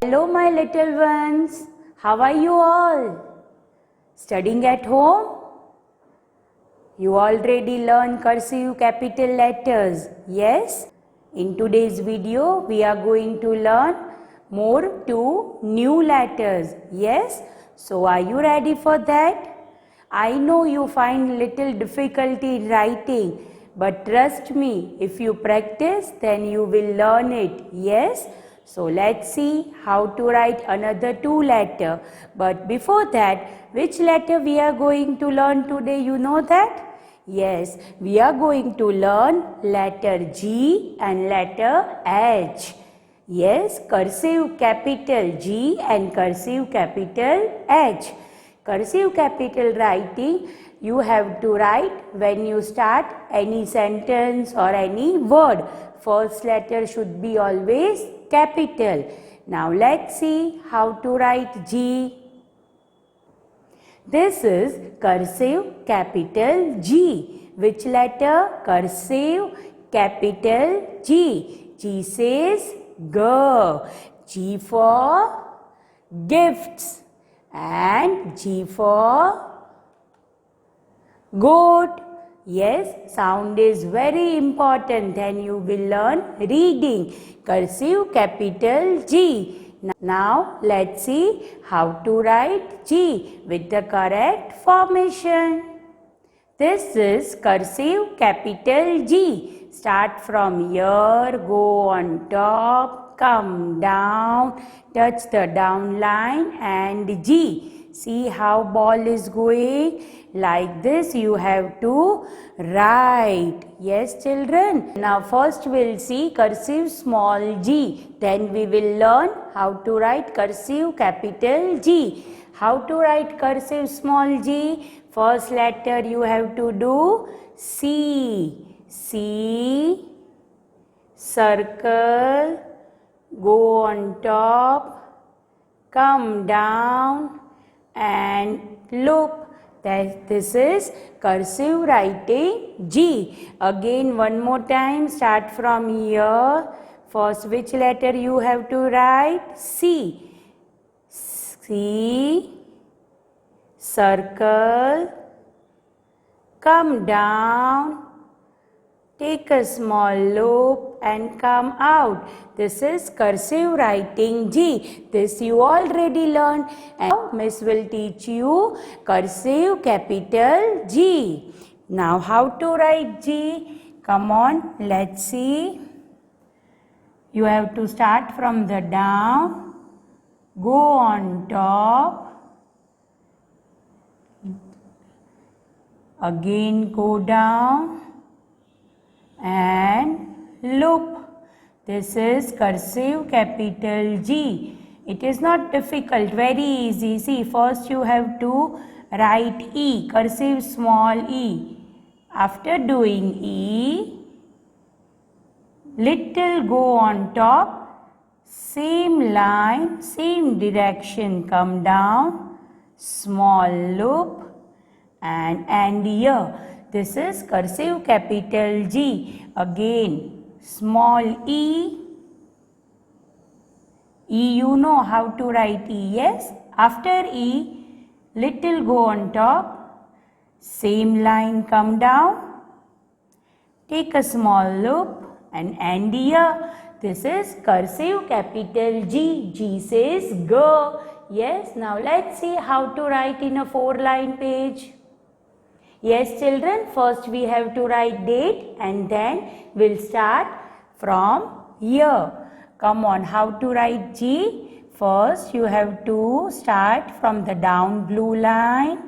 Hello my little ones, how are you all? Studying at home? You already learned cursive capital letters, yes? In today's video, we are going to learn more two new letters, yes? So are you ready for that? I know you find little difficulty in writing, but trust me, if you practice, then you will learn it, yes? So let's see how to write another two letter. But before that, which letter we are going to learn today? You know that? Yes, we are going to learn letter G and letter H. Yes, cursive capital G and cursive capital H. Cursive capital writing you have to write when you start any sentence or any word. First letter should be always capital. Now let's see how to write G. This is cursive capital G. Which letter? Cursive capital G. G says G. G for gifts and G for goat. Yes, sound is very important, then you will learn reading. Cursive capital G. Now let's see how to write G with the correct formation. This is cursive capital G. Start from here, go on top, come down, touch the down line and G. See how ball is going? Like this you have to write. Yes children. Now first we'll see cursive small g. Then we will learn how to write cursive capital G. How to write cursive small g? First letter you have to do C. C. Circle. Go on top. Come down. And loop. This is cursive writing G. Again one more time, start from here. First which letter you have to write? C. C. Circle. Come down. Take a small loop and come out. This is cursive writing G. This you already learned. And now Miss will teach you cursive capital G. Now how to write G? Come on, let's see. You have to start from the down. Go on top. Again go down. And loop. This is cursive capital G. It is not difficult, very easy. See, first you have to write E, cursive small e. After doing E, little go on top, same line, same direction, come down, small loop and here. This is cursive capital G. Again, small e. E, you know how to write E, yes? After E, little go on top, same line come down, take a small loop and end here. This is cursive capital G. G says G. Yes, now let's see how to write in a 4-line page. Yes children, first we have to write date and then we'll start from here. Come on, how to write G? First you have to start from the down blue line,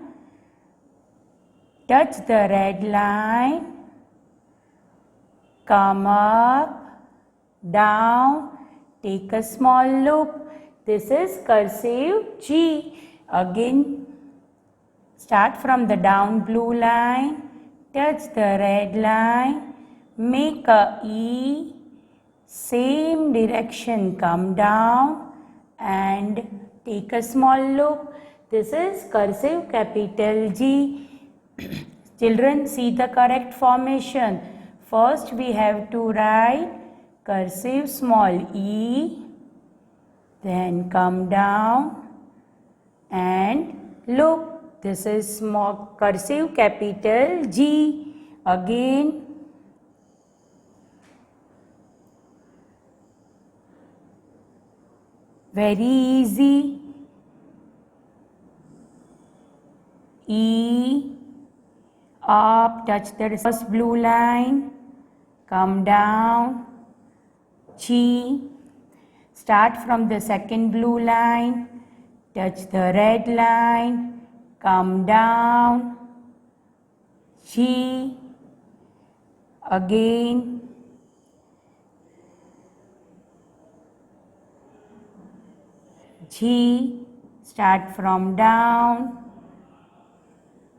touch the red line, come up, down, take a small loop. This is cursive G. Again, start from the down blue line, touch the red line, make a E, same direction come down and take a small loop. This is cursive capital G. Children, see the correct formation. First we have to write cursive small e, then come down and look. This is small cursive capital G. Again, very easy. E, up, touch the first blue line, come down. G, start from the second blue line, touch the red line, come down. G, again. G, start from down,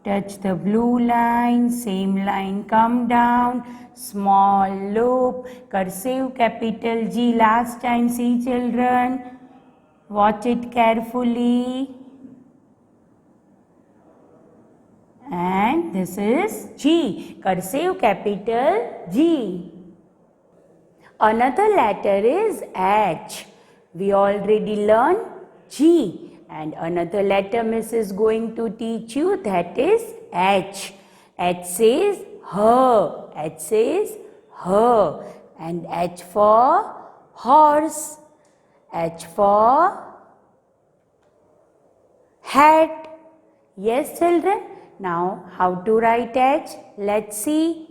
touch the blue line, same line, come down, small loop, cursive capital G. Last time, see children, watch it carefully. And this is G, cursive capital G. Another letter is H. We already learned G, and another letter Miss is going to teach you, that is H. H says her. H says her. And H for horse. H for hat. Yes, children. Now, how to write H? Let's see.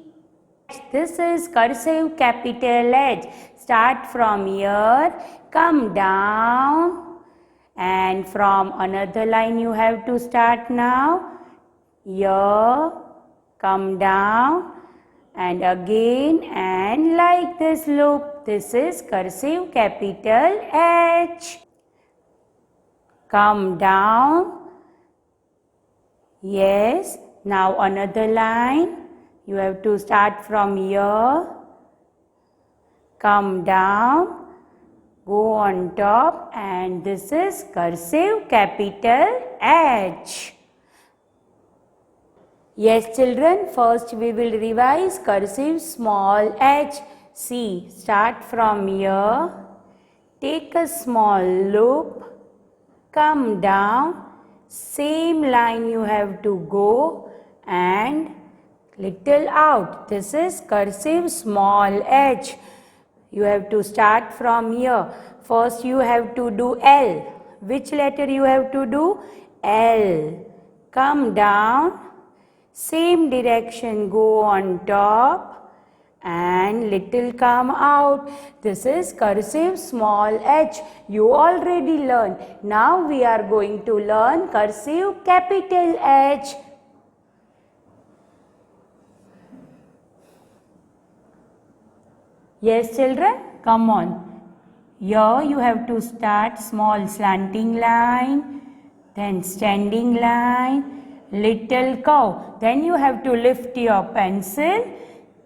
This is cursive capital H. Start from here, come down, and from another line you have to start now. Here, come down, and again, and like this loop. This is cursive capital H. Come down. Yes, now another line. You have to start from here, come down, go on top, and this is cursive capital H. Yes, children, first we will revise cursive small h. See, start from here, take a small loop, come down, same line you have to go, and little out. This is cursive small h. You have to start from here. First you have to do L. Which letter you have to do? L. Come down, same direction, go on top, and little come out. This is cursive small h. You already learned. Now we are going to learn cursive capital H. Yes, children, come on. Here you have to start small slanting line, then standing line, little curve. Then you have to lift your pencil.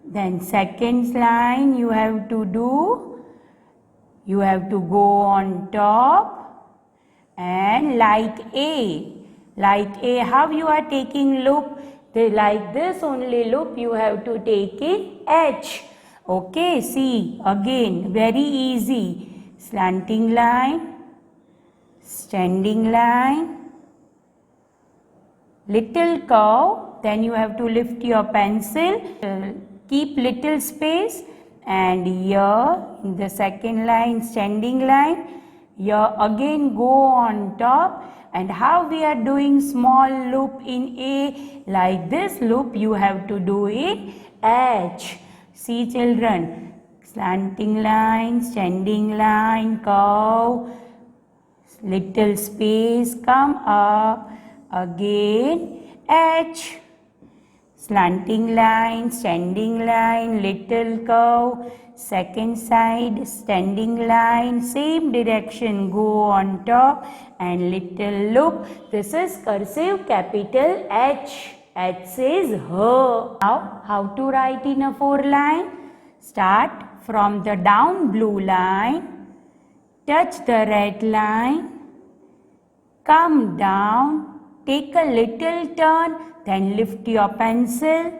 Then second line you have to do. You have to go on top and like A. Like A, how you are taking loop? Like this only loop you have to take in H. Okay, see, again, very easy. Slanting line, standing line, little curve, then you have to lift your pencil, keep little space, and here in the second line, standing line, here again go on top. And how we are doing small loop in A? Like this loop you have to do in H. See children, slanting line, standing line, curve, little space, come up, again H, slanting line, standing line, little curve, second side, standing line, same direction, go on top, and little loop. This is cursive capital H. H says her. Now, how to write in a 4-line? Start from the down blue line, touch the red line, come down, take a little turn, then lift your pencil,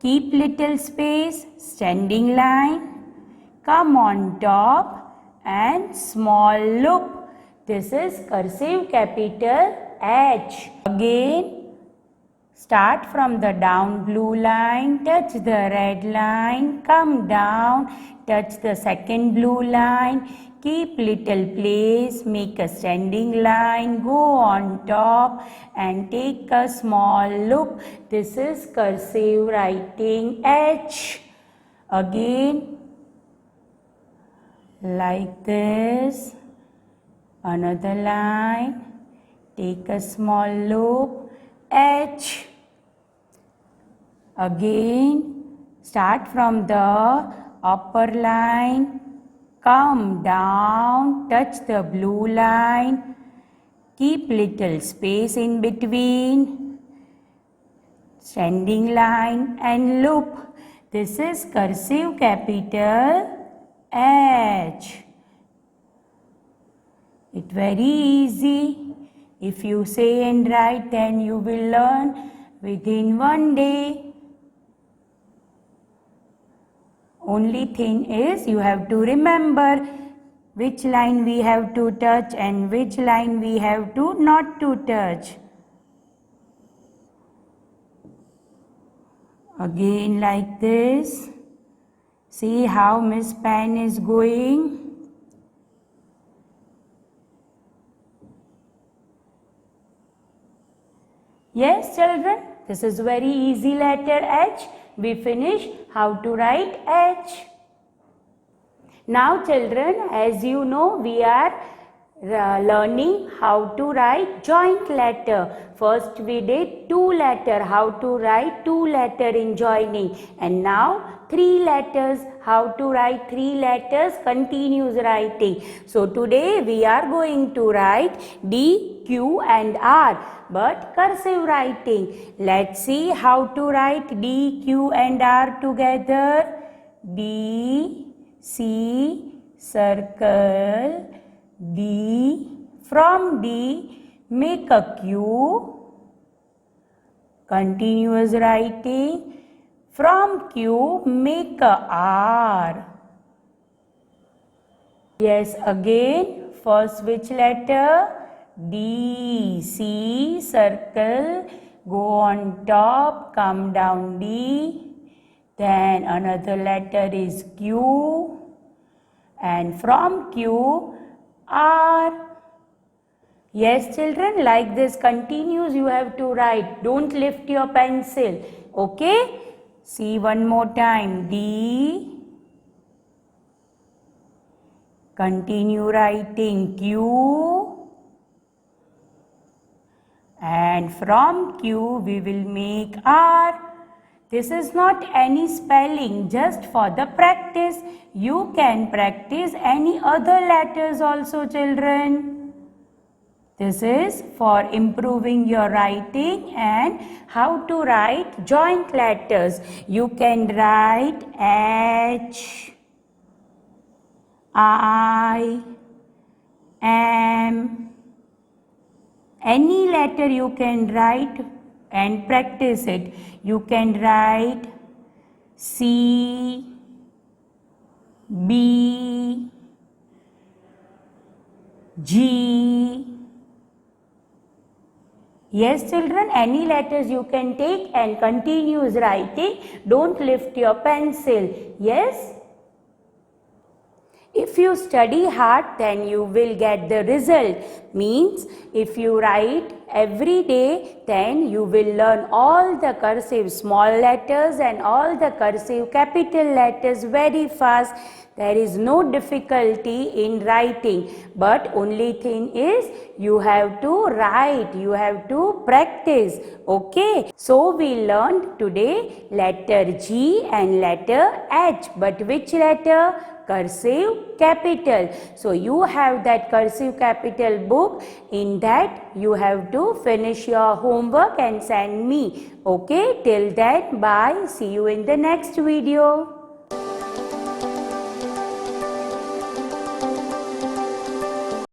keep little space, standing line, come on top, and small loop. This is cursive capital H. Again, start from the down blue line, touch the red line, come down, touch the second blue line, keep little place, make a standing line, go on top and take a small loop. This is cursive writing H. Again, like this, another line, take a small loop, H. Again, start from the upper line, come down, touch the blue line, keep little space in between, standing line and loop. This is cursive capital H. It's very easy. If you say and write, then you will learn within one day. Only thing is you have to remember which line we have to touch and which line we have to not to touch. Again like this. See how Miss Pen is going. Yes, children, this is very easy letter H. We finish how to write H. Now, children, as you know, we are learning how to write joint letter. First we did two letter, how to write two letter in joining, and now three letters, how to write three letters continuous writing. So today we are going to write D, Q and R, but cursive writing. Let's see how to write D, Q and R together. D, C, circle, D, from D, make a Q, continuous writing, from Q, make a R. Yes, again, first which letter? D, C, circle, go on top, come down D, then another letter is Q, and from Q, R. Yes, children, like this continuous you have to write. Don't lift your pencil. Okay? See one more time. D. Continue writing Q. And from Q we will make R. This is not any spelling, just for the practice. You can practice any other letters also, children. This is for improving your writing and how to write joint letters. You can write H, I, M. Any letter you can write and practice it. You can write C, B, G. Yes, children, any letters you can take and continuous writing. Don't lift your pencil. Yes? If you study hard, then you will get the result. Means, if you write every day, then you will learn all the cursive small letters and all the cursive capital letters very fast. There is no difficulty in writing, but only thing is you have to write, you have to practice. Okay, so we learned today letter G and letter H, but which letter? Cursive capital. So you have that cursive capital book. In that you have to finish your homework and send me. Okay, till then, bye. See you in the next video.